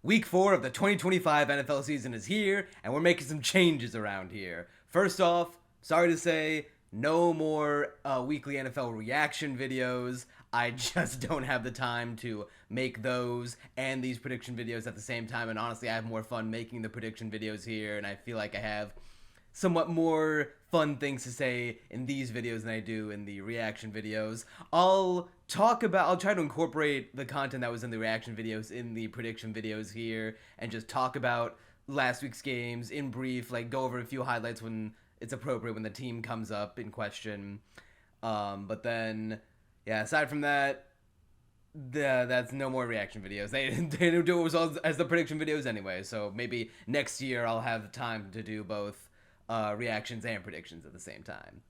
Week 4 of the 2025 NFL season is here, and we're making some changes around here. First off, sorry to say, no more weekly NFL reaction videos. I just don't have the time to make those and these prediction videos at the same time, and honestly, I have more fun making the prediction videos here, and I feel like I have somewhat more fun things to say in these videos than I do in the reaction videos. I'll try to incorporate the content that was in the reaction videos in the prediction videos here and just talk about last week's games in brief, like go over a few highlights when it's appropriate, when the team comes up in question. But then, yeah, aside from that, that's no more reaction videos. They don't do it as the prediction videos anyway, so maybe next year I'll have time to do both reactions and predictions at the same time.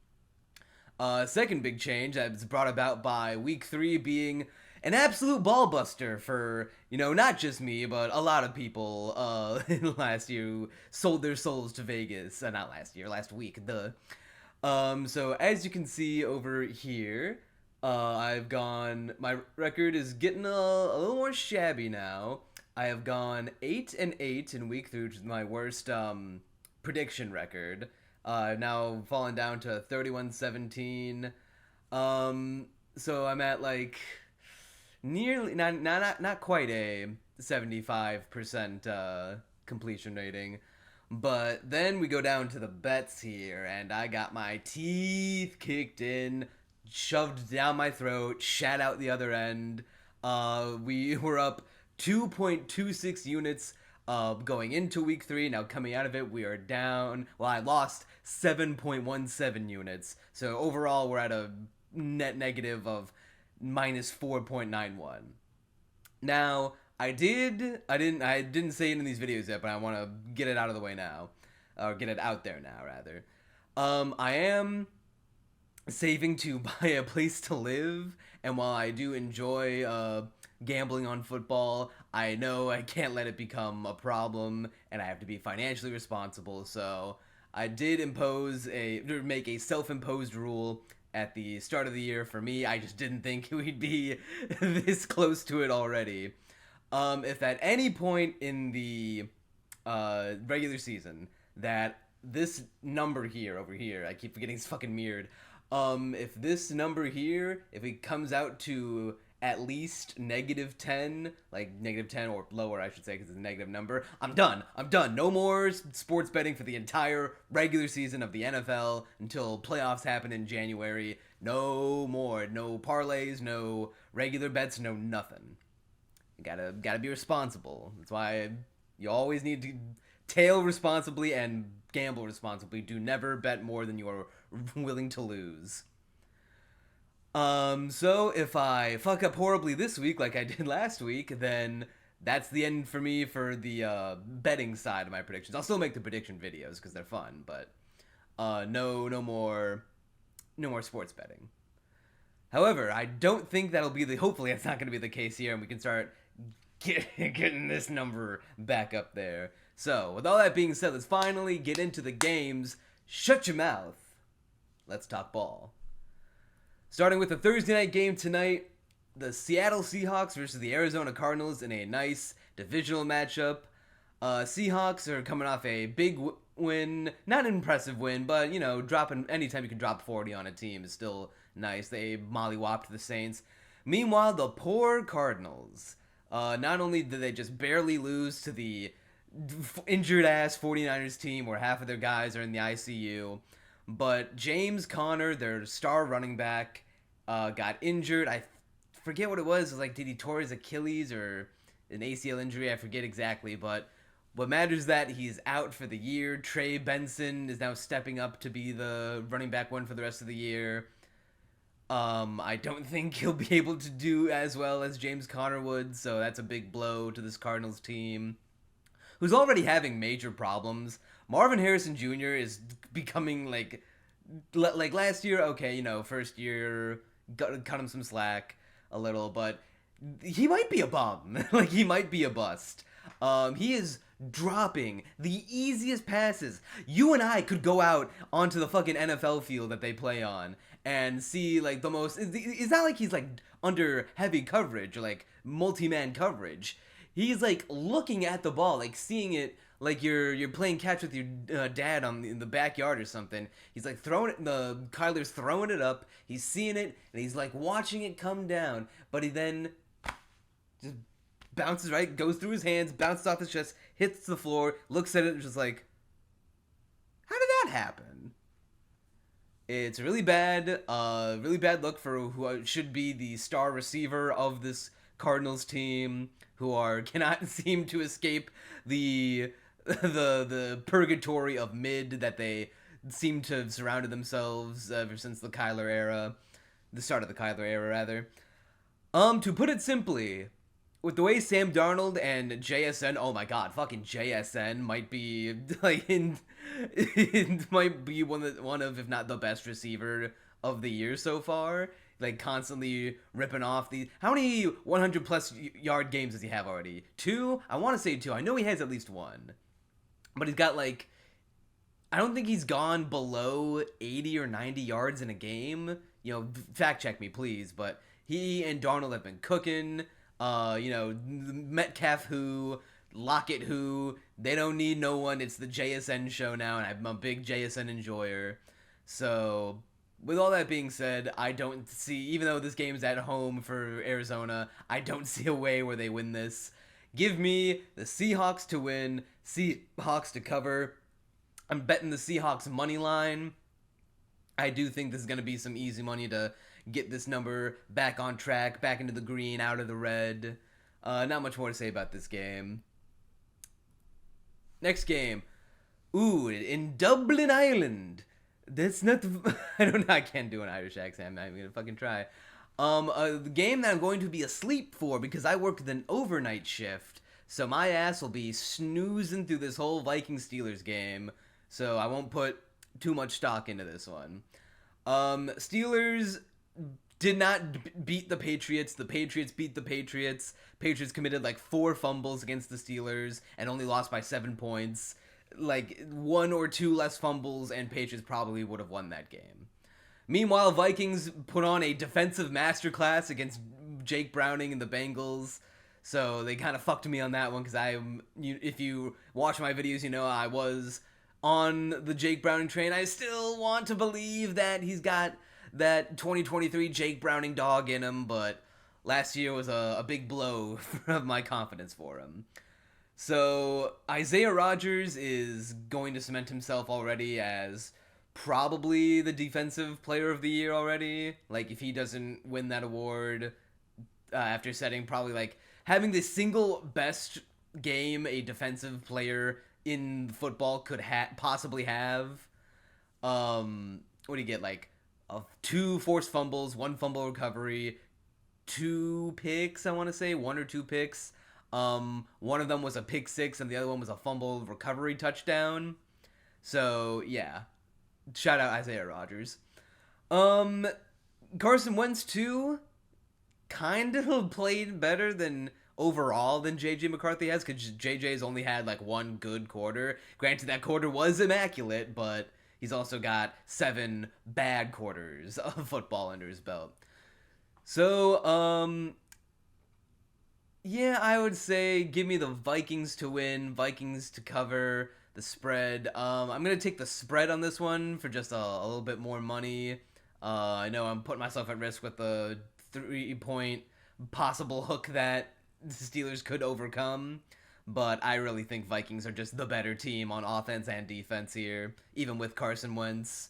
Second big change that's brought about by week 3 being an absolute ball buster for, not just me, but a lot of people last year who sold their souls to Vegas. Not last year, last week. So as you can see over here, my record is getting a little more shabby now. I have gone 8-8 in week 3, which is my worst prediction record. Now fallen down to 31-17. So I'm at like nearly not quite a 75% completion rating. But then we go down to the bets here, and I got my teeth kicked in, shoved down my throat, shat out the other end. We were up 2.26 units going into week 3. Now coming out of it, we are down. Well, I lost 7.17 units. So overall, we're at a net negative of minus 4.91. Now, I didn't say it in these videos yet, but I want to get it out of the way now, or get it out there now, rather. I am saving to buy a place to live, and while I do enjoy gambling on football, I know I can't let it become a problem, and I have to be financially responsible, so I did make a self-imposed rule at the start of the year. For me, I just didn't think we'd be this close to it already. If at any point in the regular season that this number here, over here, I keep forgetting it's fucking mirrored, if this number here, if it comes out to at least -10, like -10 or lower, I should say, because it's a negative number, I'm done. No more sports betting for the entire regular season of the NFL until playoffs happen in January. No more. No parlays, no regular bets, no nothing. You gotta be responsible. That's why you always need to tail responsibly and gamble responsibly. Do never bet more than you are willing to lose. So if I fuck up horribly this week like I did last week, then that's the end for me for the betting side of my predictions. I'll still make the prediction videos because they're fun, but no more sports betting. However, I don't think hopefully that's not going to be the case here, and we can start getting this number back up there. So, with all that being said, let's finally get into the games. Shut your mouth. Let's talk ball. Starting with the Thursday night game tonight, the Seattle Seahawks versus the Arizona Cardinals in a nice divisional matchup. Seahawks are coming off a big win. Not an impressive win, but, anytime you can drop 40 on a team is still nice. They mollywopped the Saints. Meanwhile, the poor Cardinals. Not only did they just barely lose to the injured-ass 49ers team where half of their guys are in the ICU, but James Conner, their star running back, got injured. I forget what it was. It was like, did he tore his Achilles or an ACL injury? I forget exactly, but what matters is that he's out for the year. Trey Benson is now stepping up to be the running back one for the rest of the year. I don't think he'll be able to do as well as James Conner would, so that's a big blow to this Cardinals team, who's already having major problems. Marvin Harrison Jr. is becoming like last year, okay, first year, cut him some slack a little, but he might be a bum. He might be a bust. He is dropping the easiest passes. You and I could go out onto the fucking NFL field that they play on and see the most. It's not like he's under heavy coverage or multi-man coverage. he's like looking at the ball, like seeing it, like you're playing catch with your dad in the backyard or something. He's like throwing it. Kyler's throwing it up. He's seeing it, and he's like watching it come down. But he then just bounces right, goes through his hands, bounces off his chest, hits the floor, looks at it, and just like, how did that happen? It's really bad look for who should be the star receiver of this Cardinals team, who cannot seem to escape the purgatory of mid that they seem to have surrounded themselves ever since the Kyler era, the start of the Kyler era rather. To put it simply, with the way Sam Darnold and JSN, oh my god, fucking JSN might be like it might be one of if not the best receiver of the year so far. Like constantly ripping off these. How many 100 plus yard games does he have already? 2? I want to say 2. I know he has at least 1, but he's got like, I don't think he's gone below 80 or 90 yards in a game. You know, fact check me please, but he and Darnold have been cooking. Metcalf who, Lockett who, they don't need no one. It's the JSN show now, and I'm a big JSN enjoyer. So, with all that being said, I don't see, even though this game's at home for Arizona, I don't see a way where they win this. Give me the Seahawks to win, Seahawks to cover. I'm betting the Seahawks money line. I do think this is going to be some easy money to get this number back on track, back into the green, out of the red. Not much more to say about this game. Next game. Ooh, in Dublin, Ireland. That's not I don't know, I can't do an Irish accent. I'm going to fucking try. A game that I'm going to be asleep for because I work an overnight shift. So my ass will be snoozing through this whole Vikings-Steelers game. So I won't put too much stock into this one. Steelers did not beat the Patriots. The Patriots beat the Patriots. Patriots committed like 4 fumbles against the Steelers and only lost by 7 points. Like 1 or 2 less fumbles and Patriots probably would have won that game. Meanwhile, Vikings put on a defensive masterclass against Jake Browning and the Bengals. So they kind of fucked me on that one because if you watch my videos, you know I was on the Jake Browning train. I still want to believe that he's got that 2023 Jake Browning dog in him, but last year was a big blow of my confidence for him. So Isaiah Rodgers is going to cement himself already as probably the defensive player of the year already. Like if he doesn't win that award after setting probably like having the single best game a defensive player in football could possibly have. What do you get? Like 2 forced fumbles, 1 fumble recovery, 2 picks, I want to say, 1 or 2 picks. One of them was a pick 6 and the other one was a fumble recovery touchdown. So, yeah. Shout out Isaiah Rodgers. Carson Wentz, too, kind of played better than overall than JJ McCarthy has, because JJ's only had like 1 good quarter. Granted, that quarter was immaculate, but he's also got 7 bad quarters of football under his belt. So, yeah, I would say give me the Vikings to win, Vikings to cover the spread. I'm going to take the spread on this one for just a little bit more money. I know I'm putting myself at risk with the 3-point possible hook that the Steelers could overcome, but I really think Vikings are just the better team on offense and defense here, even with Carson Wentz.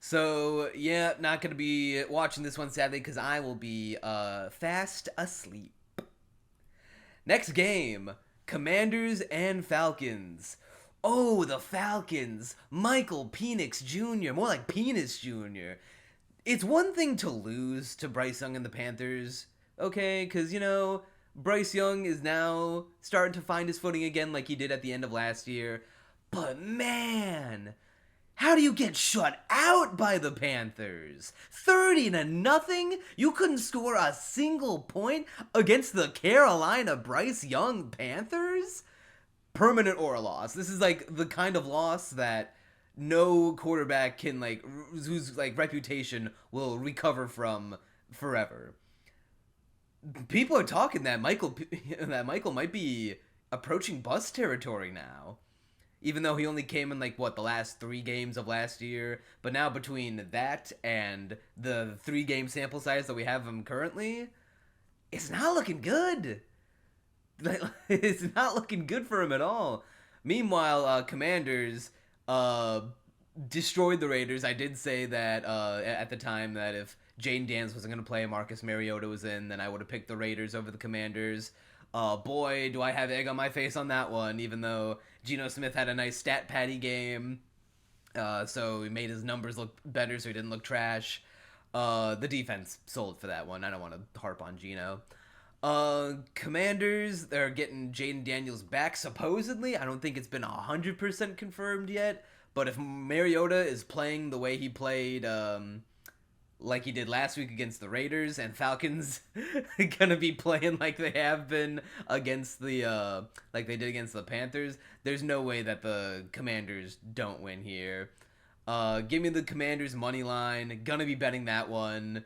So, yeah, not going to be watching this one, sadly, because I will be fast asleep. Next game, Commanders and Falcons. Oh, the Falcons. Michael Penix Jr., more like Penis Jr. It's one thing to lose to Bryce Young and the Panthers, okay? Because, you know, Bryce Young is now starting to find his footing again like he did at the end of last year. But, man, how do you get shut out by the Panthers? 30-0? You couldn't score a single point against the Carolina Bryce Young Panthers? Permanent or a loss. This is like the kind of loss that no quarterback can like, whose like reputation will recover from forever. People are talking that Michael might be approaching bust territory now. Even though he only came in like what the last 3 games of last year, but now between that and the 3 game sample size that we have him currently, it's not looking good. It's not looking good for him at all. Meanwhile, Commanders destroyed the Raiders. I did say that at the time that if Jane Daniels wasn't going to play, Marcus Mariota was in, then I would have picked the Raiders over the Commanders. Boy, do I have egg on my face on that one, even though Geno Smith had a nice stat patty game. So he made his numbers look better so he didn't look trash. The defense sold for that one. I don't want to harp on Geno. Commanders, they're getting Jaden Daniels back, supposedly. I don't think it's been 100% confirmed yet. But if Mariota is playing the way he played, like he did last week against the Raiders, and Falcons gonna be playing like they have been against the, like they did against the Panthers, there's no way that the Commanders don't win here. Give me the Commanders money line. Gonna be betting that one.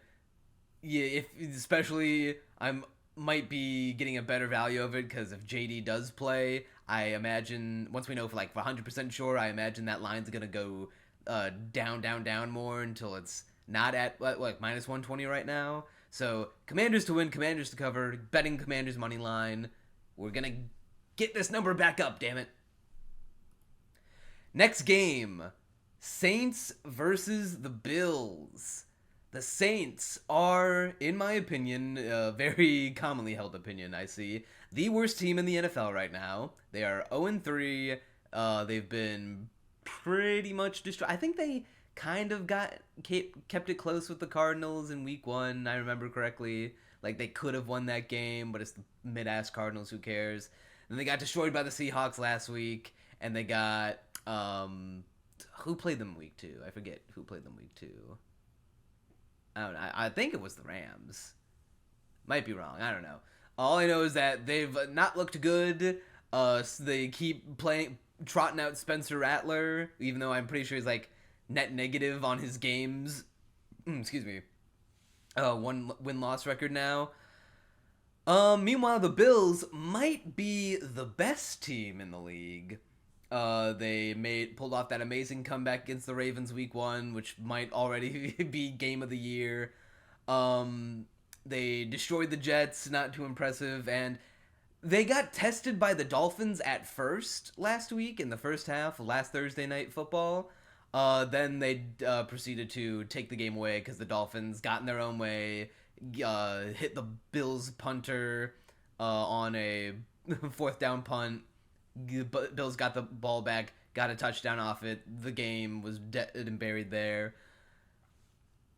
Yeah, especially I'm might be getting a better value of it because if JD does play, I imagine once we know for like 100% sure, I imagine that line's gonna go down more until it's not at like minus 120 right now. So Commanders to win, Commanders to cover, betting Commanders money line. We're gonna get this number back up, damn it. Next game, Saints versus the Bills. The Saints are, in my opinion, a very commonly held opinion, I see, the worst team in the NFL right now. They are 0-3. They've been pretty much destroyed. I think they kind of kept it close with the Cardinals in week 1, I remember correctly. Like, they could have won that game, but it's the mid-ass Cardinals, who cares? And they got destroyed by the Seahawks last week, and they got, who played them week 2? I forget who played them week 2. I don't know. I think it was the Rams. Might be wrong. I don't know. All I know is that they've not looked good. They keep trotting out Spencer Rattler, even though I'm pretty sure he's like net negative on his games. Excuse me. One win-loss record now. Meanwhile, the Bills might be the best team in the league. They pulled off that amazing comeback against the Ravens week 1, which might already be game of the year. They destroyed the Jets, not too impressive, and they got tested by the Dolphins at first last week in the first half of last Thursday Night Football. Then they proceeded to take the game away because the Dolphins got in their own way, hit the Bills punter on a 4th down punt. Bills got the ball back, got a touchdown off it. The game was dead and buried there.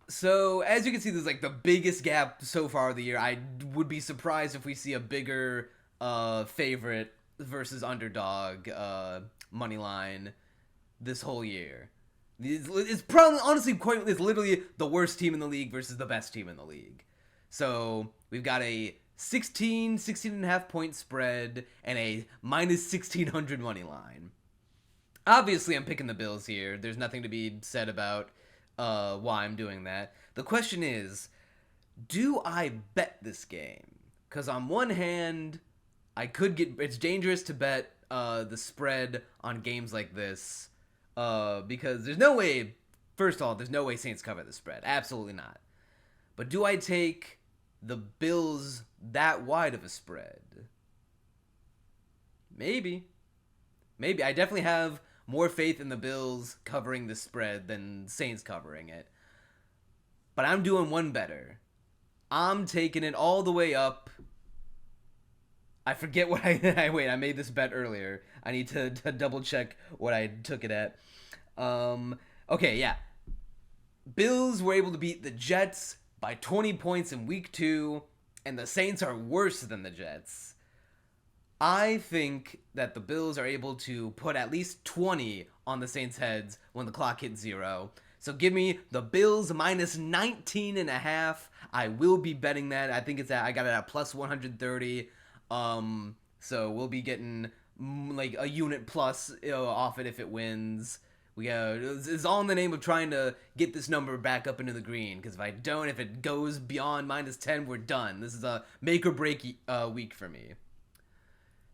So, as you can see, there's like the biggest gap so far of the year. I would be surprised if we see a bigger favorite versus underdog money line this whole year. It's probably, honestly, it's literally the worst team in the league versus the best team in the league. So, we've got a 16.5 point spread, and a minus 1,600 money line. Obviously, I'm picking the Bills here. There's nothing to be said about why I'm doing that. The question is, do I bet this game? Because on one hand, it's dangerous to bet the spread on games like this, because there's no way, first of all, there's no way Saints cover the spread. Absolutely not. But do I take the Bills that wide of a spread? Maybe. I definitely have more faith in the Bills covering the spread than Saints covering it. But I'm doing one better. I'm taking it all the way up. I forget what I made this bet earlier. I need to double check what I took it at. Okay, yeah. Bills were able to beat the Jets by 20 points in week 2, and the Saints are worse than the Jets. I think that the Bills are able to put at least 20 on the Saints' heads when the clock hits 0. So give me the Bills minus 19.5. I will be betting that. I think I got it at plus 130. So we'll be getting like a unit plus off it if it wins. It's all in the name of trying to get this number back up into the green. Because if it goes beyond -10, we're done. This is a make or break week for me.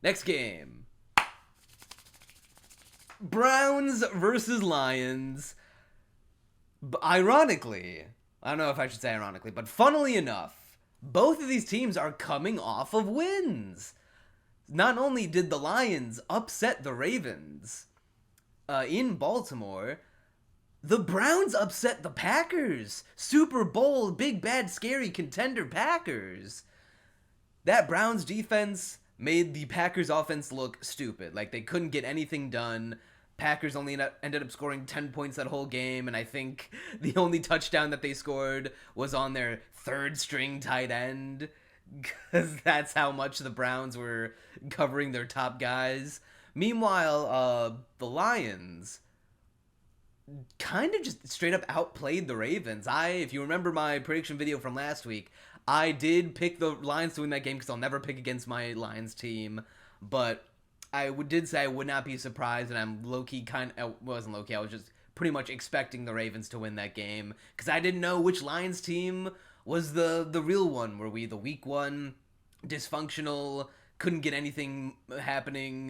Next game. Browns versus Lions. Ironically, I don't know if I should say ironically, but funnily enough, both of these teams are coming off of wins. Not only did the Lions upset the Ravens in Baltimore, the Browns upset the Packers. Super Bowl, big, bad, scary contender Packers. That Browns defense made the Packers offense look stupid. Like, they couldn't get anything done. Packers only ended up scoring 10 points that whole game, and I think the only touchdown that they scored was on their third-string tight end, because that's how much the Browns were covering their top guys. Meanwhile, the Lions kind of just straight up outplayed the Ravens. If you remember my prediction video from last week, I did pick the Lions to win that game because I'll never pick against my Lions team, but I did say I would not be surprised, and I'm low-key wasn't low-key, I was just pretty much expecting the Ravens to win that game, because I didn't know which Lions team was the real one. Were we the weak one, dysfunctional, couldn't get anything happening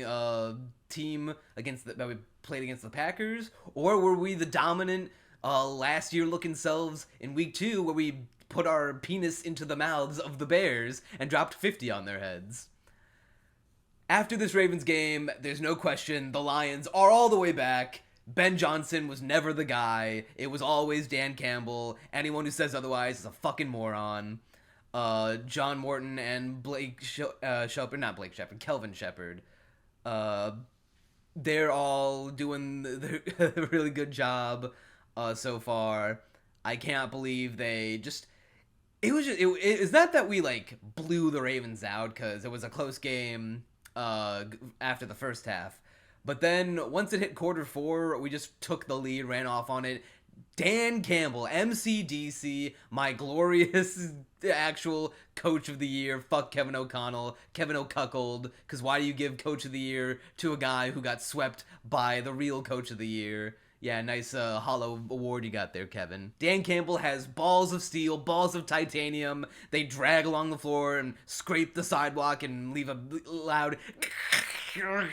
team that we played against the Packers, or were we the dominant last year looking selves in week 2 where we put our penis into the mouths of the Bears and dropped 50 on their heads? After this Ravens game, there's no question the Lions are all the way back. Ben Johnson was never the guy. It was always Dan Campbell. Anyone who says otherwise is a fucking moron. John Morton and Kelvin Shepard. They're all doing a really good job so far. I can't believe they just... It's not that we, blew the Ravens out, because it was a close game after the first half. But then, once it hit quarter 4, we just took the lead, ran off on it. Dan Campbell, MCDC, my glorious actual coach of the year. Fuck Kevin O'Connell, Kevin O'Cuckold, because why do you give coach of the year to a guy who got swept by the real coach of the year? Yeah, nice hollow award you got there, Kevin. Dan Campbell has balls of steel, balls of titanium. They drag along the floor and scrape the sidewalk and leave a loud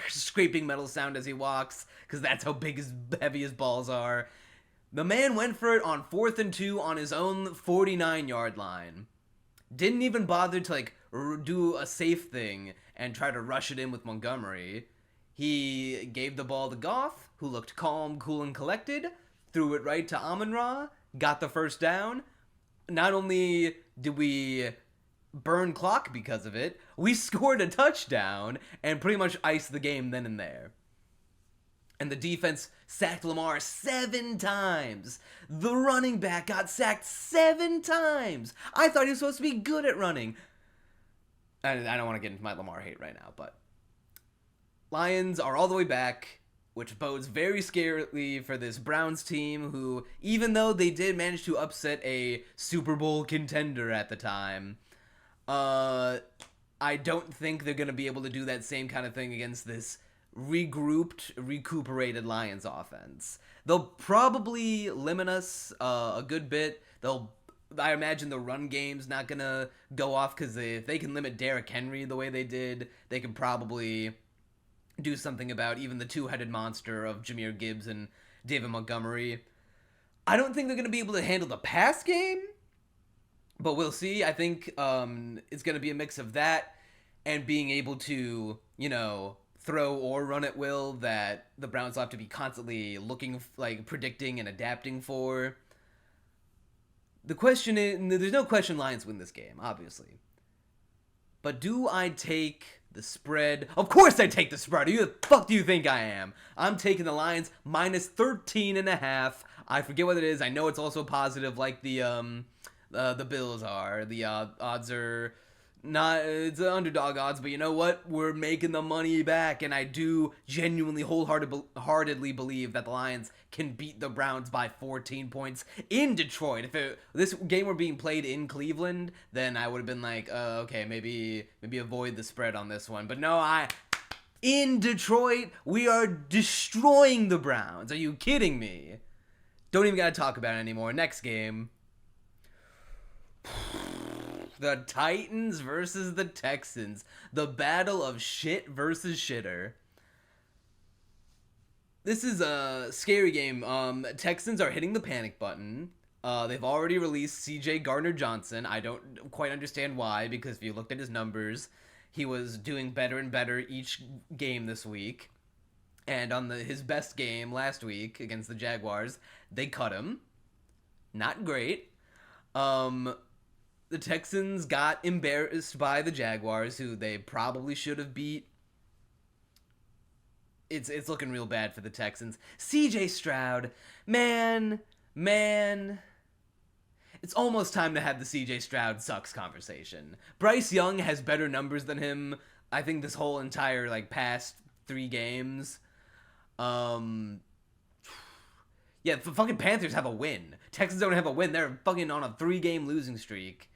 scraping metal sound as he walks, because that's how heavy his balls are. The man went for it on 4th and 2 on his own 49-yard line. Didn't even bother to, do a safe thing and try to rush it in with Montgomery. He gave the ball to Goff, who looked calm, cool, and collected, threw it right to Amon-Ra, got the first down. Not only did we burn clock because of it, we scored a touchdown and pretty much iced the game then and there. And the defense sacked Lamar 7 times. The running back got sacked 7 times. I thought he was supposed to be good at running. I don't want to get into my Lamar hate right now, but Lions are all the way back, which bodes very scarily for this Browns team, who, even though they did manage to upset a Super Bowl contender at the time, I don't think they're going to be able to do that same kind of thing against this recuperated Lions offense. They'll probably limit us a good bit. I imagine the run game's not going to go off, because if they can limit Derrick Henry the way they did, they can probably do something about even the two-headed monster of Jahmyr Gibbs and David Montgomery. I don't think they're going to be able to handle the pass game, but we'll see. I think it's going to be a mix of that and being able to, throw or run at will, that the Browns will have to be constantly looking, predicting and adapting for. The question is, there's no question Lions win this game, obviously. But do I take the spread? Of course I take the spread. Who the fuck do you think I am? I'm taking the Lions minus 13.5. I forget what it is. I know it's also positive, like the Bills are. The odds are not, it's underdog odds, but you know what? We're making the money back, and I do genuinely wholeheartedly believe that the Lions can beat the Browns by 14 points in Detroit. If this game were being played in Cleveland, then I would have been like, okay, maybe avoid the spread on this one. But no, In Detroit, we are destroying the Browns. Are you kidding me? Don't even gotta talk about it anymore. Next game. The Titans versus the Texans. The battle of shit versus shitter. This is a scary game. Texans are hitting the panic button. They've already released C.J. Gardner-Johnson. I don't quite understand why, because if you looked at his numbers, he was doing better and better each game this week. And on his best game last week against the Jaguars, they cut him. Not great. The Texans got embarrassed by the Jaguars, who they probably should have beat. It's looking real bad for the Texans. CJ Stroud, man. It's almost time to have the CJ Stroud sucks conversation. Bryce Young has better numbers than him, I think, this whole entire, past 3 games. Yeah, the fucking Panthers have a win. Texans don't have a win. They're fucking on a 3-game losing streak.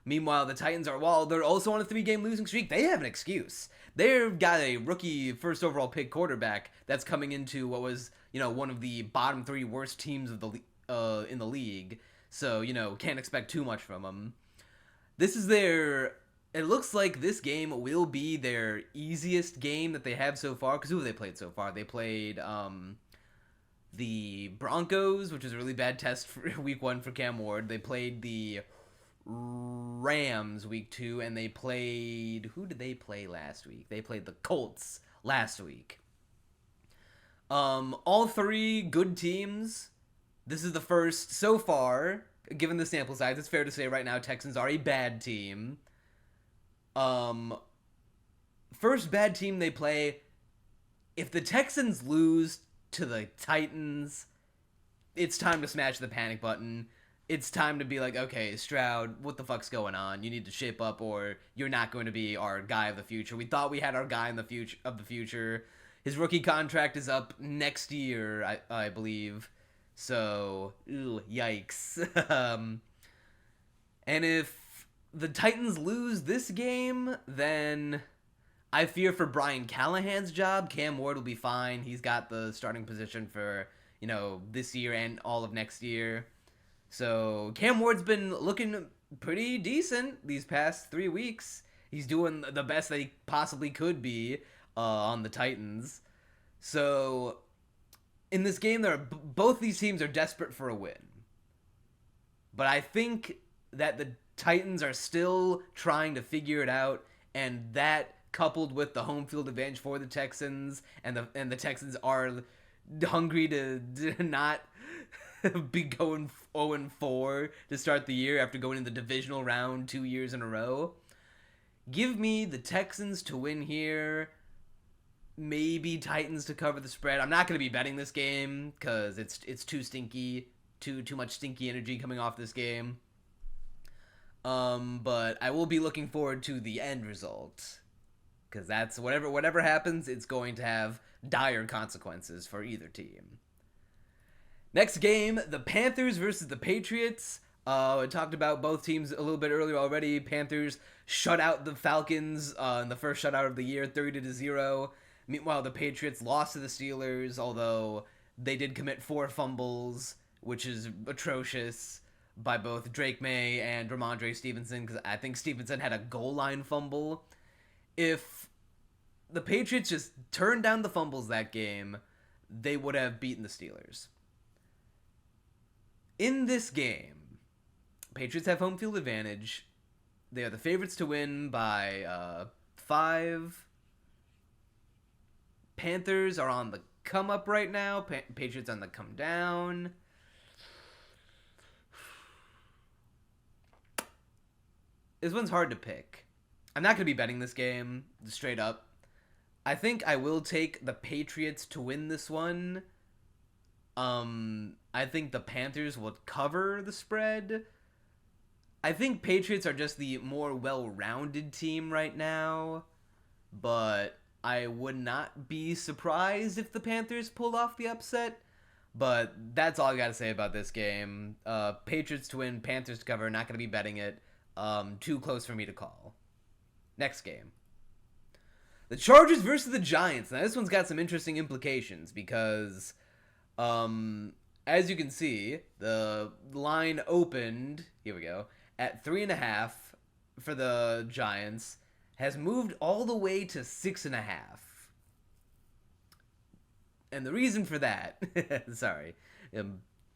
Meanwhile, the Titans are, while they're also on a 3-game losing streak, they have an excuse. They've got a rookie first overall pick quarterback that's coming into what was, one of the bottom 3 worst teams of in the league. So, can't expect too much from them. It looks like this game will be their easiest game that they have so far. Because who have they played so far? They played the Broncos, which is a really bad test for week 1 for Cam Ward. They played the Rams week 2, and they played... Who did they play last week? They played the Colts last week. All 3 good teams. This is the first, so far, given the sample size, it's fair to say right now Texans are a bad team. First bad team they play. If the Texans lose to the Titans, it's time to smash the panic button. It's time to be like, okay, Stroud, what the fuck's going on? You need to shape up, or you're not going to be our guy of the future. We thought we had our guy in the future. His rookie contract is up next year, I believe. So, yikes. And if the Titans lose this game, then I fear for Brian Callahan's job. Cam Ward will be fine. He's got the starting position for, this year and all of next year. So, Cam Ward's been looking pretty decent these past 3 weeks. He's doing the best that he possibly could be on the Titans. So, in this game, both these teams are desperate for a win. But I think that the Titans are still trying to figure it out, and that coupled with the home field advantage for the Texans, and the Texans are hungry to not be going 0-4 to start the year after going in the divisional round 2 years in a row. Give me the Texans to win here. Maybe Titans to cover the spread. I'm not going to be betting this game because it's too stinky, too much stinky energy coming off this game. But I will be looking forward to the end result, because that's whatever happens, it's going to have dire consequences for either team. Next game, the Panthers versus the Patriots. I talked about both teams a little bit earlier already. Panthers shut out the Falcons in the first shutout of the year, 30-0. Meanwhile, the Patriots lost to the Steelers, although they did commit 4 fumbles, which is atrocious, by both Drake Maye and Ramondre Stevenson, because I think Stevenson had a goal line fumble. If the Patriots just turned down the fumbles that game, they would have beaten the Steelers. In this game, Patriots have home field advantage. They are the favorites to win by 5. Panthers are on the come up right now. Patriots on the come down. This one's hard to pick. I'm not going to be betting this game, straight up. I think I will take the Patriots to win this one. I think the Panthers will cover the spread. I think Patriots are just the more well-rounded team right now, but I would not be surprised if the Panthers pulled off the upset. But that's all I got to say about this game. Patriots to win, Panthers to cover. Not going to be betting it. Too close for me to call. Next game. The Chargers versus the Giants. Now, this one's got some interesting implications because, as you can see, the line opened, here we go, at 3.5 for the Giants, has moved all the way to 6.5. And the reason for that, sorry,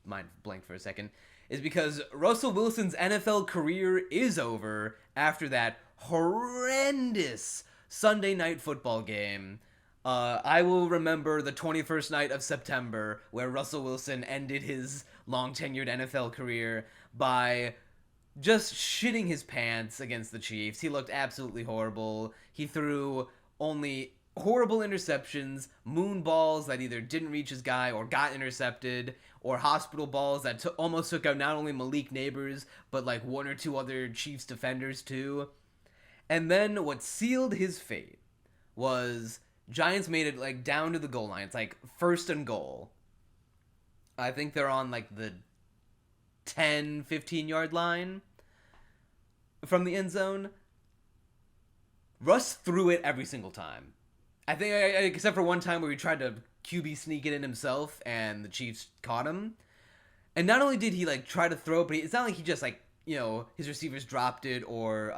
mind blank for a second, is because Russell Wilson's NFL career is over after that horrendous Sunday night football game. I will remember the 21st night of September where Russell Wilson ended his long-tenured NFL career by just shitting his pants against the Chiefs. He looked absolutely horrible. He threw only horrible interceptions, moon balls that either didn't reach his guy or got intercepted, or hospital balls that almost took out not only Malik Neighbors, but like one or two other Chiefs defenders too. And then what sealed his fate was Giants made it like down to the goal line. It's like 1st and goal. I think they're on like the 10, 15-yard line from the end zone. Russ threw it every single time. I think, except for one time where he tried to QB sneak it in himself and the Chiefs caught him. And not only did he like try to throw it, but it's not like he just like, you know, his receivers dropped it or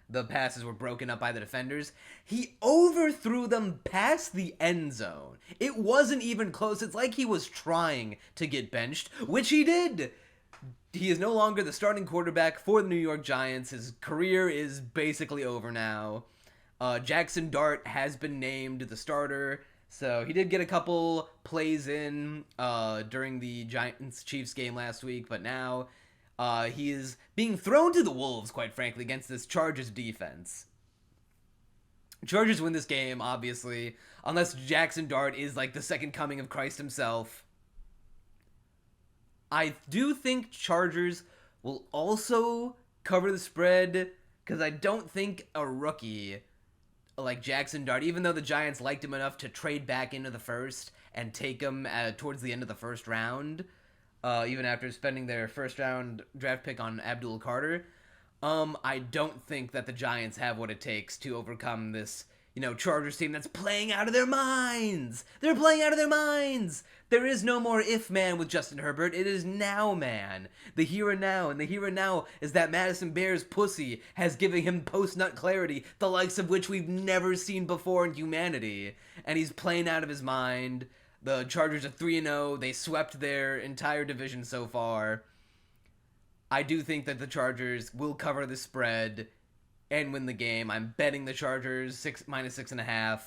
the passes were broken up by the defenders. He overthrew them past the end zone. It wasn't even close. It's like he was trying to get benched, which he did. He is no longer the starting quarterback for the New York Giants. His career is basically over now. Jackson Dart has been named the starter, so he did get a couple plays in during the Giants-Chiefs game last week, but now he is being thrown to the wolves, quite frankly, against this Chargers defense. Chargers win this game, obviously, unless Jackson Dart is like the second coming of Christ himself. I do think Chargers will also cover the spread, because I don't think a rookie like Jackson Dart, even though the Giants liked him enough to trade back into the first and take him towards the end of the first round, even after spending their first round draft pick on Abdul Carter, I don't think that the Giants have what it takes to overcome this, you know, Chargers team that's playing out of their minds. They're playing out of their minds. There is no more if man with Justin Herbert. It is now man. The here and now. And the here and now is that Madison Bears pussy has given him post-nut clarity, the likes of which we've never seen before in humanity. And he's playing out of his mind. The Chargers are 3-0. They swept their entire division so far. I do think that the Chargers will cover the spread and win the game. I'm betting the Chargers minus 6.5.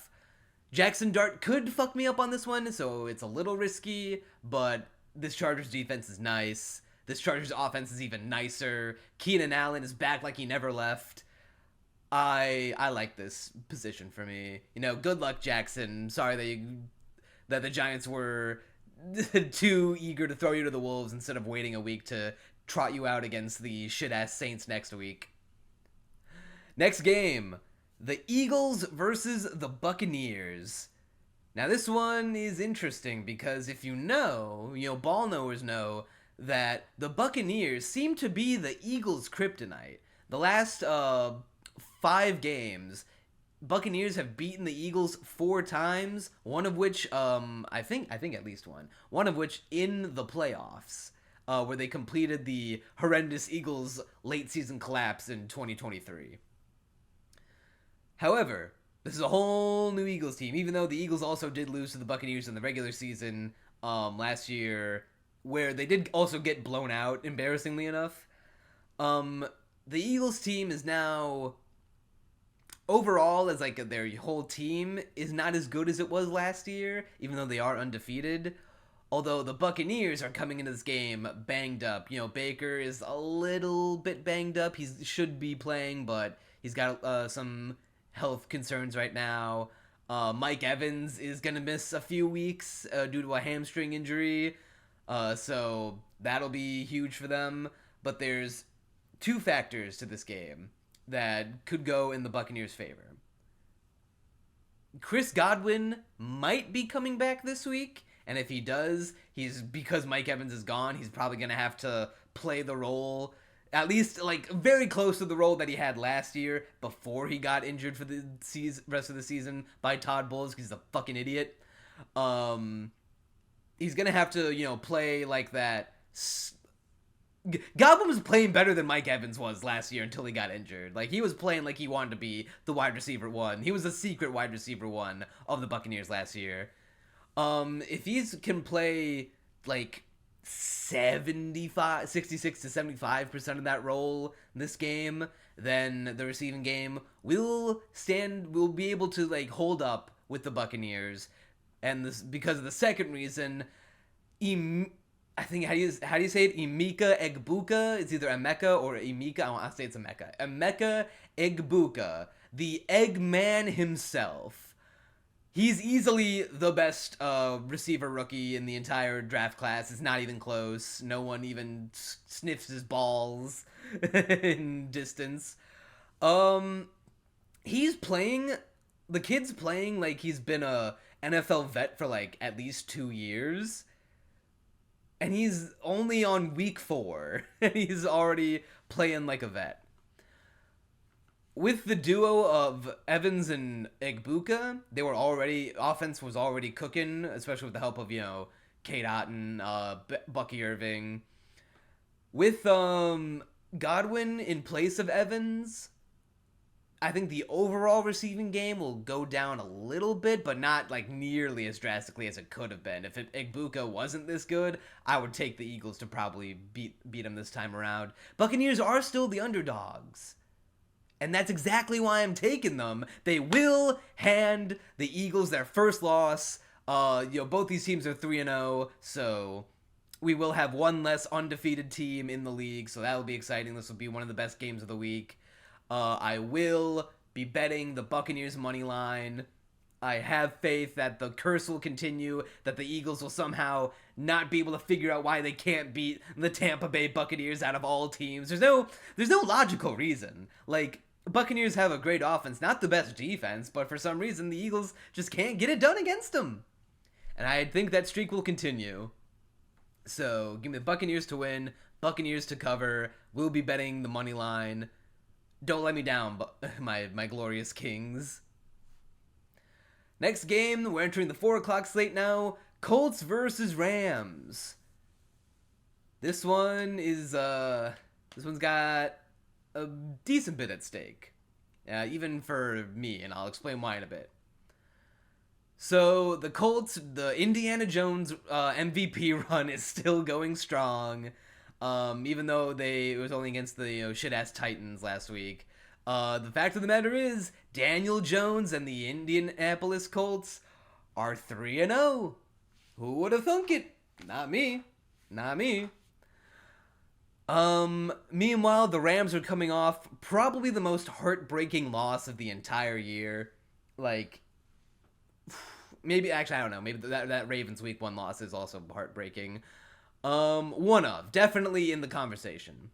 Jackson Dart could fuck me up on this one, so it's a little risky, but this Chargers defense is nice. This Chargers offense is even nicer. Keenan Allen is back like he never left. I like this position for me. You know, good luck, Jackson. Sorry that the Giants were too eager to throw you to the wolves instead of waiting a week to trot you out against the shit-ass Saints next week. Next game, the Eagles versus the Buccaneers. Now this one is interesting because if you know, ball knowers know that the Buccaneers seem to be the Eagles' kryptonite. The last 5 games, Buccaneers have beaten the Eagles 4 times, one of which, I think at least one of which in the playoffs, where they completed the horrendous Eagles late season collapse in 2023. However, this is a whole new Eagles team, even though the Eagles also did lose to the Buccaneers in the regular season last year, where they did also get blown out, embarrassingly enough. The Eagles team is now, overall, as like their whole team, is not as good as it was last year, even though they are undefeated. Although the Buccaneers are coming into this game banged up. Baker is a little bit banged up. He should be playing, but he's got some health concerns right now. Mike Evans is going to miss a few weeks due to a hamstring injury. So that'll be huge for them. But there's 2 factors to this game that could go in the Buccaneers' favor. Chris Godwin might be coming back this week. And if he does, because Mike Evans is gone, he's probably going to have to play the role At least, like, very close to the role that he had last year before he got injured for the rest of the season by Todd Bowles because he's a fucking idiot. He's going to have to, play like that. Godwin was playing better than Mike Evans was last year until he got injured. Like, he was playing like he wanted to be the wide receiver one. He was the secret wide receiver one of the Buccaneers last year. If he can play, like, 66 to 75% of that role this game, then the receiving game will be able to, like, hold up with the Buccaneers. And this because of the second reason, I think, how do you say it? Emeka Egbuka. It's either Emeka or Emeka. I'll say it's Emeka. Emeka Egbuka, the Eggman himself. He's easily the best receiver rookie in the entire draft class. It's not even close. No one even sniffs his balls in distance. He's playing. The kid's playing like he's been a NFL vet for like at least 2 years. And he's only on week 4. And he's already playing like a vet. With the duo of Evans and Egbuka, offense was already cooking, especially with the help of, Kate Otten, Bucky Irving. With Godwin in place of Evans, I think the overall receiving game will go down a little bit, but not like nearly as drastically as it could have been. If Egbuka wasn't this good, I would take the Eagles to probably beat him this time around. Buccaneers are still the underdogs. And that's exactly why I'm taking them. They will hand the Eagles their first loss. Both these teams are 3-0, so we will have one less undefeated team in the league, so that will be exciting. This will be one of the best games of the week. I will be betting the Buccaneers money line. I have faith that the curse will continue, that the Eagles will somehow not be able to figure out why they can't beat the Tampa Bay Buccaneers out of all teams. There's no logical reason. Like, Buccaneers have a great offense, not the best defense, but for some reason the Eagles just can't get it done against them. And I think that streak will continue. So, give me the Buccaneers to win, Buccaneers to cover. We'll be betting the money line. Don't let me down, my glorious Kings. Next game, we're entering the 4 o'clock slate now. Colts versus Rams. This one's got a decent bit at stake. Even for me, and I'll explain why in a bit. So, the Colts, the Indiana Jones MVP run is still going strong. Even though it was only against the shit-ass Titans last week. The fact of the matter is, Daniel Jones and the Indianapolis Colts are 3-0. Who would have thunk it? Not me. Meanwhile, the Rams are coming off probably the most heartbreaking loss of the entire year. Like, maybe, actually, I don't know. Maybe that Ravens Week 1 loss is also heartbreaking. Definitely in the conversation.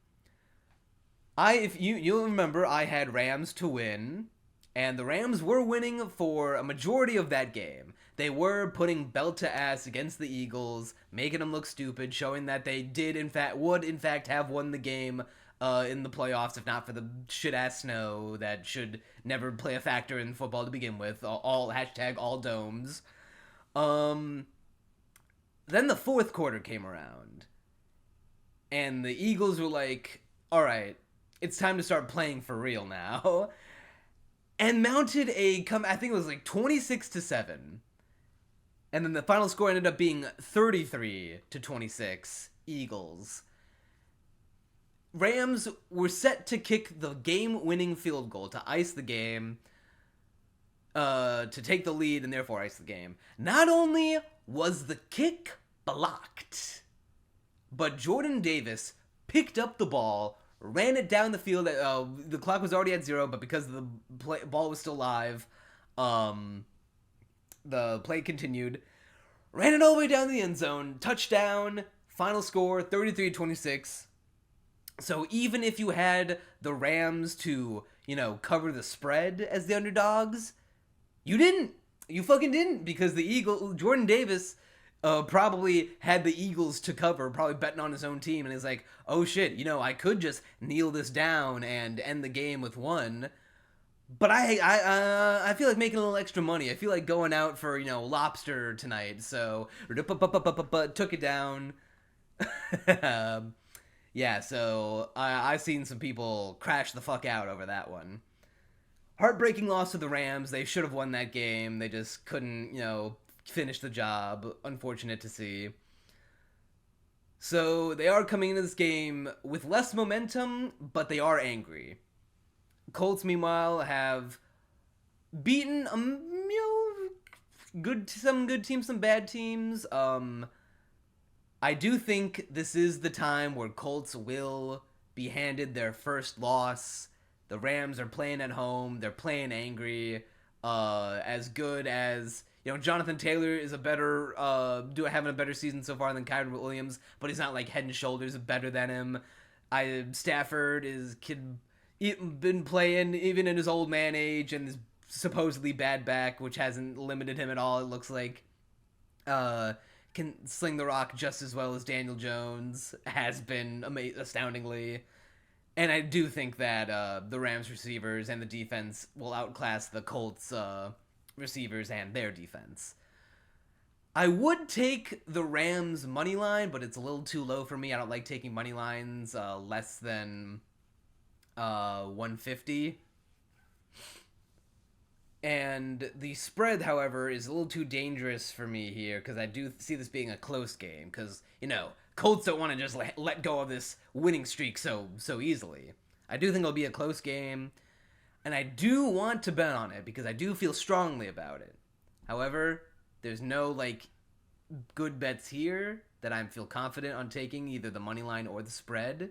If you'll remember, I had Rams to win, and the Rams were winning for a majority of that game. They were putting belt to ass against the Eagles, making them look stupid, showing that they would in fact have won the game in the playoffs, if not for the shit-ass snow that should never play a factor in football to begin with. All domes. Then the fourth quarter came around, and the Eagles were like, all right, it's time to start playing for real now, and mounted I think it was like 26-7, and then the final score ended up being 33-26, Eagles. Rams were set to kick the game-winning field goal to ice the game, to take the lead and therefore ice the game. Not only was the kick blocked, but Jordan Davis picked up the ball, ran it down the field. The clock was already at 0, but because the ball was still live, the play continued. Ran it all the way down the end zone. Touchdown. Final score, 33-26. So even if you had the Rams to, cover the spread as the underdogs, you didn't. You fucking didn't, because Jordan Davis probably had the Eagles to cover, probably betting on his own team, and he's like, oh shit, I could just kneel this down and end the game with one. But I feel like making a little extra money. I feel like going out for lobster tonight. So took it down. Yeah. So I've seen some people crash the fuck out over that one. Heartbreaking loss to the Rams. They should have won that game. They just couldn't finish the job. Unfortunate to see. So they are coming into this game with less momentum, but they are angry. Colts, meanwhile, have beaten some good teams, some bad teams. I do think this is the time where Colts will be handed their first loss. The Rams are playing at home. They're playing angry. As good as Jonathan Taylor is having a better season so far than Kyren Williams, but he's not like head and shoulders better than him. Stafford is been playing even in his old man age and his supposedly bad back, which hasn't limited him at all. It looks like can sling the rock just as well as Daniel Jones has been astoundingly. And I do think that the Rams receivers and the defense will outclass the Colts receivers and their defense. I would take the Rams money line, but it's a little too low for me. I don't like taking money lines less than 150. And the spread, however, is a little too dangerous for me here because I do see this being a close game because, Colts don't want to just let go of this winning streak so easily. I do think it'll be a close game, and I do want to bet on it because I do feel strongly about it. However, there's no, good bets here that I feel confident on taking, either the money line or the spread.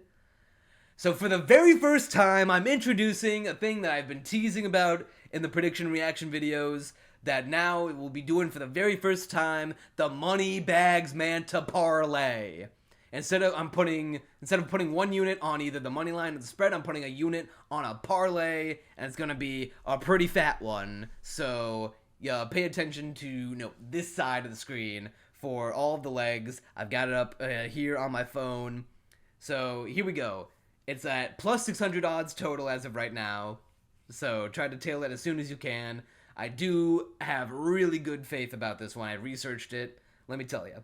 So for the very first time, I'm introducing a thing that I've been teasing about in the prediction reaction videos that now it will be doing for the very first time, the Money Bags Manta Parlay. Instead of putting one unit on either the money line or the spread, I'm putting a unit on a parlay, and it's going to be a pretty fat one. So yeah, pay attention to this side of the screen for all of the legs. I've got it up here on my phone. So here we go. It's at plus 600 odds total as of right now. So try to tail it as soon as you can. I do have really good faith about this one. I researched it. Let me tell you.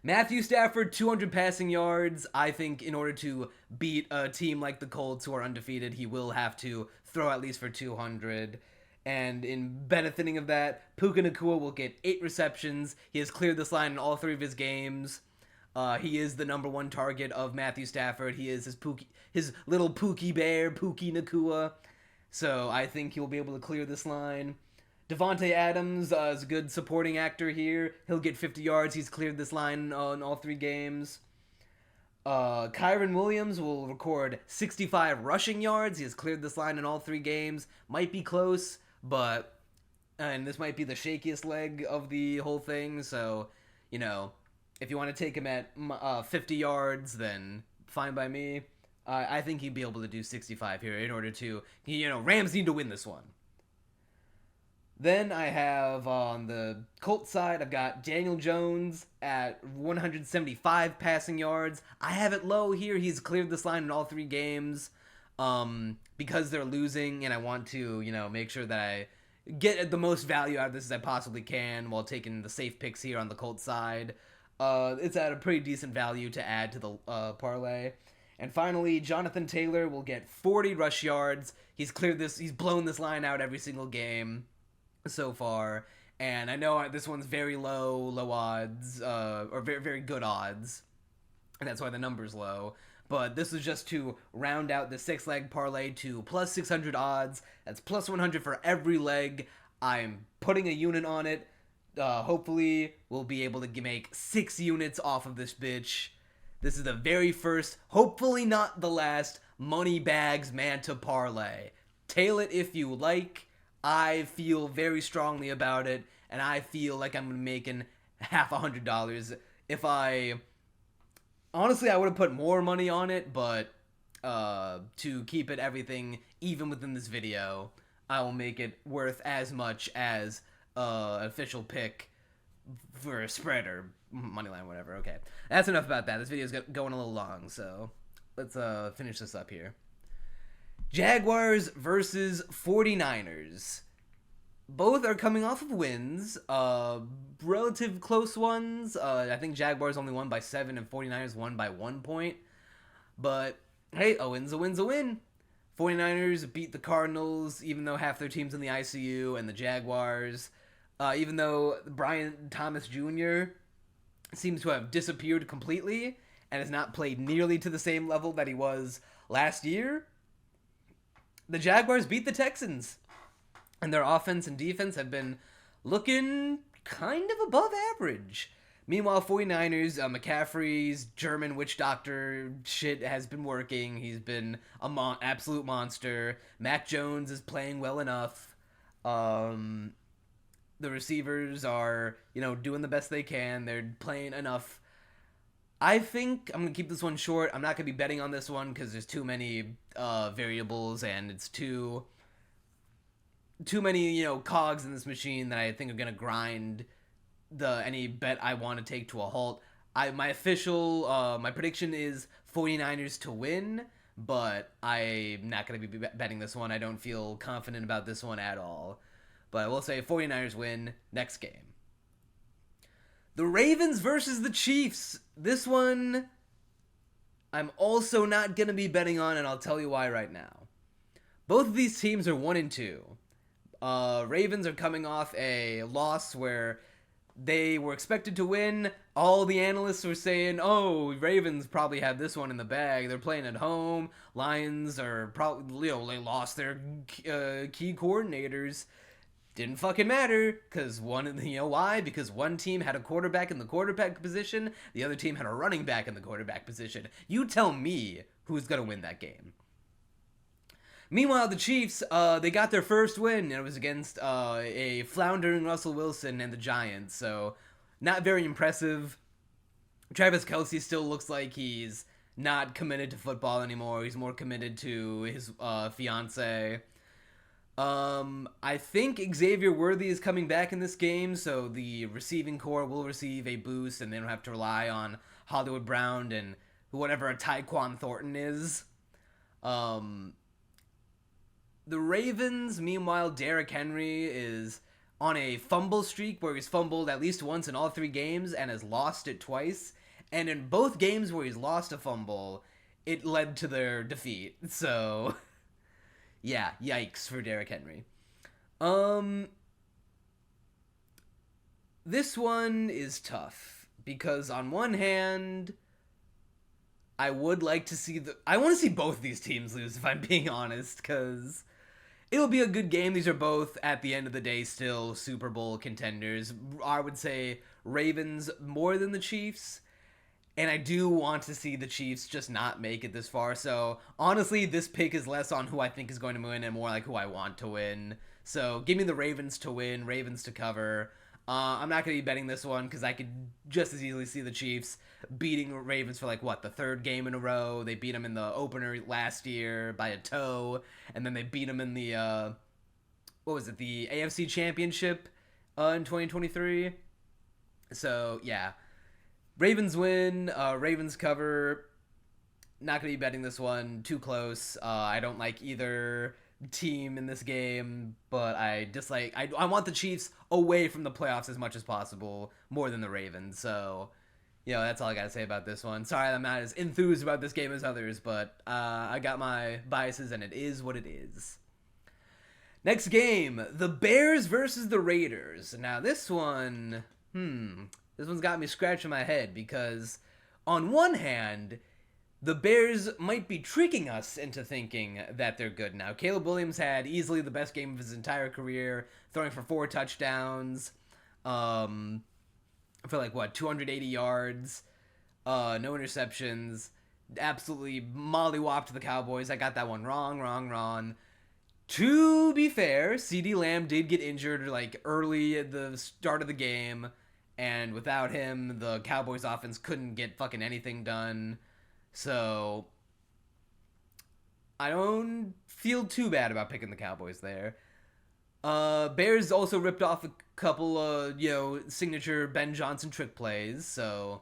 Matthew Stafford, 200 passing yards. I think in order to beat a team like the Colts who are undefeated, he will have to throw at least for 200. And in benefiting of that, Puka Nacua will get 8 receptions. He has cleared this line in all 3 of his games. He is the number 1 target of Matthew Stafford. He is his little Pookie bear, Puka Nacua. So I think he'll be able to clear this line. Devontae Adams is a good supporting actor here. He'll get 50 yards. He's cleared this line in all 3 games. Kyren Williams will record 65 rushing yards. He has cleared this line in all 3 games. Might be close, and this might be the shakiest leg of the whole thing. So, if you want to take him at 50 yards, then fine by me. I think he'd be able to do 65 here in order to, Rams need to win this one. Then I have on the Colts side, I've got Daniel Jones at 175 passing yards. I have it low here. He's cleared this line in all 3 games because they're losing, and I want to, make sure that I get the most value out of this as I possibly can while taking the safe picks here on the Colts side. It's at a pretty decent value to add to the parlay. And finally, Jonathan Taylor will get 40 rush yards. He's blown this line out every single game so far. And I know this one's very low odds, or very, very good odds. And that's why the number's low. But this is just to round out the 6-leg parlay to plus 600 odds. That's plus 100 for every leg. I'm putting a unit on it. Hopefully, we'll be able to make 6 units off of this bitch. This is the very first, hopefully not the last, Money Bags Manta Parlay. Tail it if you like. I feel very strongly about it, and I feel like I'm making half $100. Honestly, I would have put more money on it, but to keep everything even within this video, I will make it worth as much as official pick for a spread or money line, whatever. Okay, that's enough about that. This video is going a little long, so let's finish this up here. Jaguars versus 49ers. Both are coming off of wins, relative close ones. I think Jaguars only won by 7 and 49ers won by 1 point. But hey, a win's a win's a win. 49ers beat the Cardinals, even though half their team's in the ICU, and the Jaguars, even though Brian Thomas Jr. seems to have disappeared completely and has not played nearly to the same level that he was last year. The Jaguars beat the Texans, and their offense and defense have been looking kind of above average. Meanwhile, 49ers, McCaffrey's German witch doctor shit has been working. He's been an absolute monster. Mac Jones is playing well enough. The receivers are, doing the best they can. They're playing enough. I think I'm going to keep this one short. I'm not going to be betting on this one because there's too many variables and it's too many, cogs in this machine that I think are going to grind any bet I want to take to a halt. My prediction is 49ers to win, but I'm not going to be betting this one. I don't feel confident about this one at all. But I will say 49ers win next game. The Ravens versus the Chiefs. This one I'm also not going to be betting on, and I'll tell you why right now. Both of these teams are 1-2. Ravens are coming off a loss where they were expected to win. All the analysts were saying, oh, Ravens probably have this one in the bag. They're playing at home. Lions are probably, they lost their key coordinators. Didn't fucking matter, because why? Because one team had a quarterback in the quarterback position, the other team had a running back in the quarterback position. You tell me who's going to win that game. Meanwhile, the Chiefs, they got their first win, and it was against a floundering Russell Wilson and the Giants, so not very impressive. Travis Kelce still looks like he's not committed to football anymore. He's more committed to his fiance. I think Xavier Worthy is coming back in this game, so the receiving core will receive a boost, and they don't have to rely on Hollywood Brown and whatever a Tyquan Thornton is. The Ravens, meanwhile, Derrick Henry is on a fumble streak where he's fumbled at least once in all 3 games and has lost it twice. And in both games where he's lost a fumble, it led to their defeat. So, yeah, yikes for Derrick Henry. This one is tough because on one hand, I would like to see I want to see both these teams lose, if I'm being honest, because it'll be a good game. These are both, at the end of the day, still Super Bowl contenders. I would say Ravens more than the Chiefs, and I do want to see the Chiefs just not make it this far. So, honestly, this pick is less on who I think is going to win and more like who I want to win. So, give me the Ravens to win, Ravens to cover. I'm not going to be betting this one because I could just as easily see the Chiefs beating Ravens for the 3rd game in a row. They beat them in the opener last year by a toe, and then they beat them in the the AFC Championship in 2023. So yeah, Ravens win, Ravens cover. Not going to be betting this one. Too close. I don't like either team in this game, but I want the Chiefs away from the playoffs as much as possible, more than the Ravens. So, that's all I gotta say about this one. Sorry I'm not as enthused about this game as others, but I got my biases and it is what it is. Next game, the Bears versus the Raiders. Now this one's got me scratching my head because on one hand, the Bears might be tricking us into thinking that they're good now. Caleb Williams had easily the best game of his entire career, throwing for 4 touchdowns, for 280 yards, no interceptions, absolutely mollywopped the Cowboys. I got that one wrong. To be fair, CeeDee Lamb did get injured early at the start of the game, and without him, the Cowboys offense couldn't get fucking anything done. So, I don't feel too bad about picking the Cowboys there. Bears also ripped off a couple signature Ben Johnson trick plays, so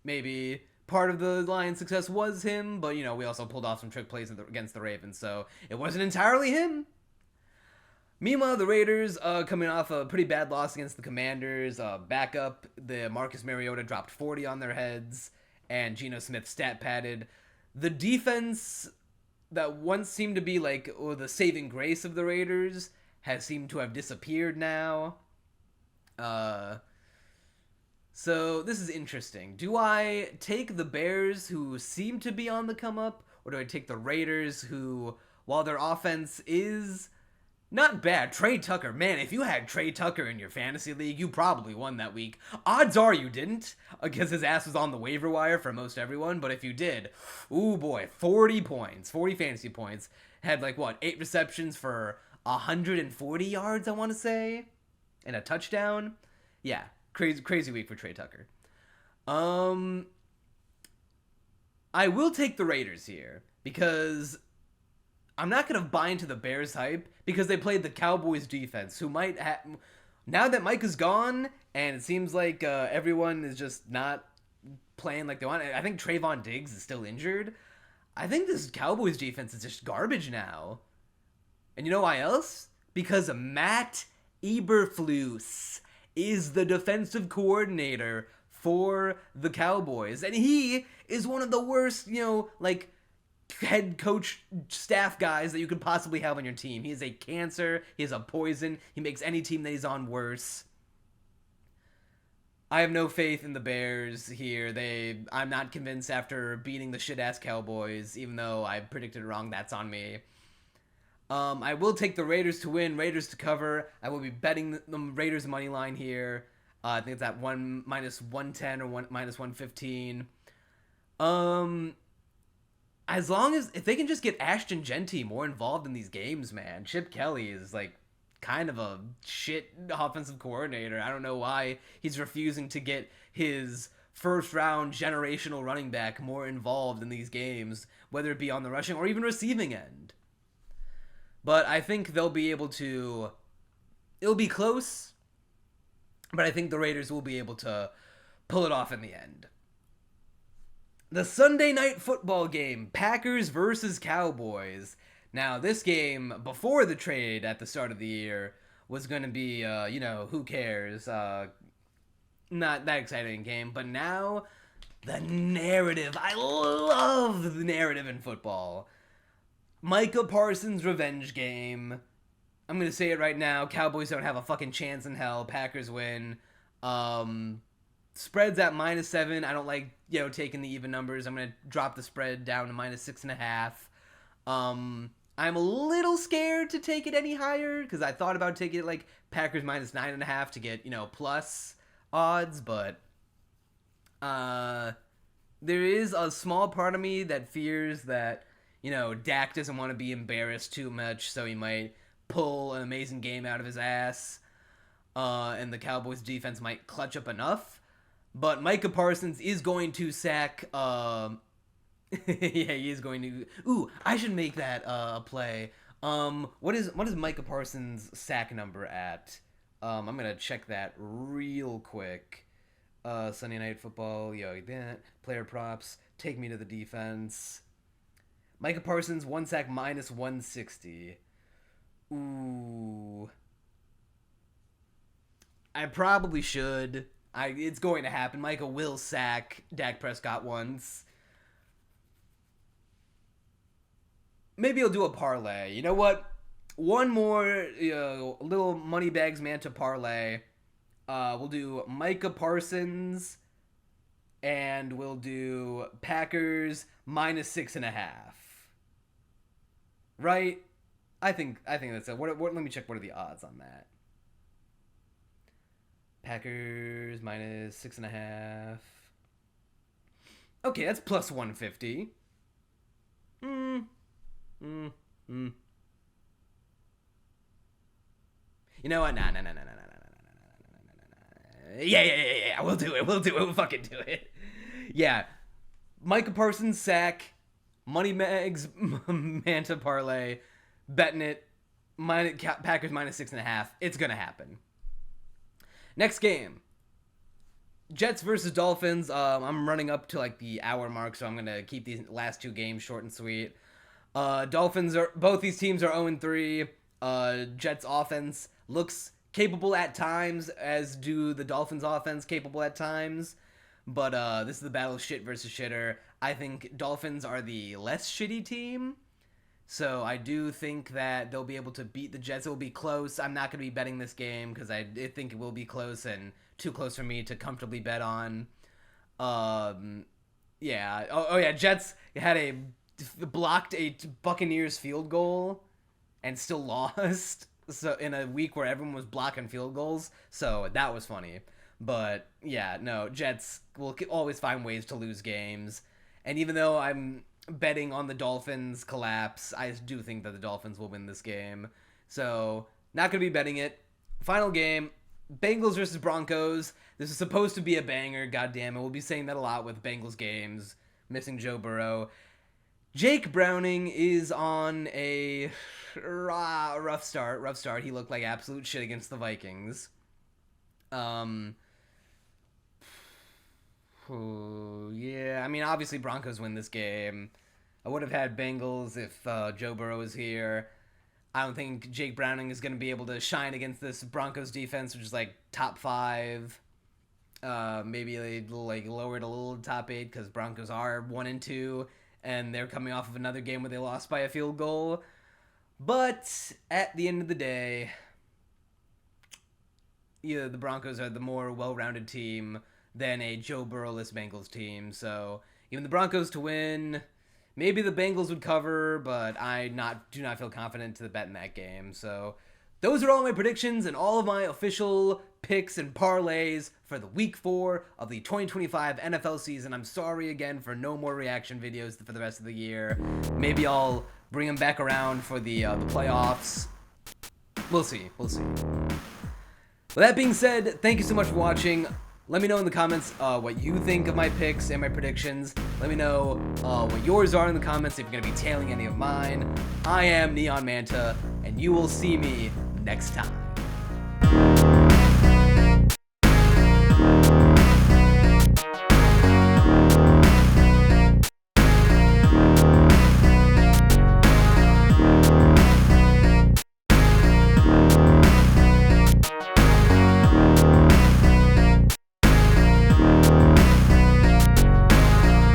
maybe part of the Lions' success was him, but we also pulled off some trick plays against the Ravens, so it wasn't entirely him. Meanwhile, the Raiders, coming off a pretty bad loss against the Commanders, backup, the Marcus Mariota dropped 40 on their heads, and Geno Smith stat padded. The defense that once seemed to be the saving grace of the Raiders has seemed to have disappeared now. So this is interesting. Do I take the Bears, who seem to be on the come up, or do I take the Raiders, who, while their offense is not bad? Trey Tucker, man, if you had Trey Tucker in your fantasy league, you probably won that week. Odds are you didn't, because his ass was on the waiver wire for most everyone, but if you did, ooh boy, 40 points, 40 fantasy points, had 8 receptions for 140 yards, I want to say, and a touchdown. Yeah, crazy week for Trey Tucker. I will take the Raiders here, because I'm not going to buy into the Bears hype, because they played the Cowboys defense, who might have... Now that Mike is gone, and it seems like everyone is just not playing like they want. I think Trayvon Diggs is still injured. I think this Cowboys defense is just garbage now. And you know why else? Because Matt Eberflus is the defensive coordinator for the Cowboys. And he is one of the worst, head coach staff guys that you could possibly have on your team. He is a cancer. He is a poison. He makes any team that he's on worse. I have no faith in the Bears here. I'm not convinced after beating the shit-ass Cowboys, even though I predicted wrong. That's on me. I will take the Raiders to win, Raiders to cover. I will be betting the Raiders money line here. I think it's at -110 or -115. As long as, if they can just get Ashton Genty more involved in these games, man. Chip Kelly is kind of a shit offensive coordinator. I don't know why he's refusing to get his first round generational running back more involved in these games, whether it be on the rushing or even receiving end. But I think they'll be able to... It'll be close, but I think the Raiders will be able to pull it off in the end. The Sunday night football game, Packers versus Cowboys. Now, this game, before the trade at the start of the year, was going to be, who cares? Not that exciting game. But now, the narrative. I love the narrative in football. Micah Parsons' revenge game. I'm going to say it right now. Cowboys don't have a fucking chance in hell. Packers win. Spread's at -7. I don't like, taking the even numbers. I'm going to drop the spread down to -6.5. I'm a little scared to take it any higher, because I thought about taking it Packers -9.5 to get, plus odds, but there is a small part of me that fears that, Dak doesn't want to be embarrassed too much, so he might pull an amazing game out of his ass, and the Cowboys defense might clutch up enough. But Micah Parsons is going to sack... yeah, he is going to... Ooh, I should make that a play. What is Micah Parsons' sack number at? I'm going to check that real quick. Sunday Night Football, player props, take me to the defense. Micah Parsons, 1 sack -160. Ooh. I probably should. It's going to happen. Micah will sack Dak Prescott once. Maybe I'll do a parlay. You know what? One more little Moneybags Manta parlay. We'll do Micah Parsons, and we'll do Packers -6.5. Right? I think that's it. What? Let me check. What are the odds on that? Packers -6.5. Okay, that's +150. You know what? Nah. Yeah. We'll do it. We'll fucking do it. Yeah. Micah Parsons sack, Money Mags Manta parlay, betting it Packers minus 6.5. It's gonna happen. Next game, Jets versus Dolphins. I'm running up to like the hour mark, so I'm gonna keep these last two games short and sweet. Both these teams are 0-3. Jets offense looks capable at times, as do the Dolphins offense capable at times. But this is the battle of shit versus shitter. I think Dolphins are the less shitty team. So I do think that they'll be able to beat the Jets. It will be close. I'm not going to be betting this game because I think it will be close and too close for me to comfortably bet on. Yeah. Oh yeah, Jets blocked a Buccaneers field goal and still lost. So in a week where everyone was blocking field goals. So that was funny. But yeah, no, Jets will always find ways to lose games. And even though I'm betting on the Dolphins collapse, I do think that the Dolphins will win this game. So, not going to be betting it. Final game, Bengals versus Broncos. This is supposed to be a banger, goddamn it. We'll be saying that a lot with Bengals games, missing Joe Burrow. Jake Browning is on a rough start. He looked like absolute shit against the Vikings. Yeah, I mean, obviously Broncos win this game. I would have had Bengals if Joe Burrow was here. I don't think Jake Browning is going to be able to shine against this Broncos defense, which is like top 5. Maybe like lowered a little top 8 because Broncos are 1-2, and they're coming off of another game where they lost by a field goal. But at the end of the day, the Broncos are the more well-rounded team than a Joe Burrow-less Bengals team. So even the Broncos to win, maybe the Bengals would cover, but I do not feel confident to bet in that game. So those are all my predictions and all of my official picks and parlays for the week 4 of the 2025 NFL season. I'm sorry again for no more reaction videos for the rest of the year. Maybe I'll bring them back around for the playoffs. We'll see. With that being said, thank you so much for watching. Let me know in the comments what you think of my picks and my predictions. Let me know what yours are in the comments if you're going to be tailing any of mine. I am Neon Manta, and you will see me next time.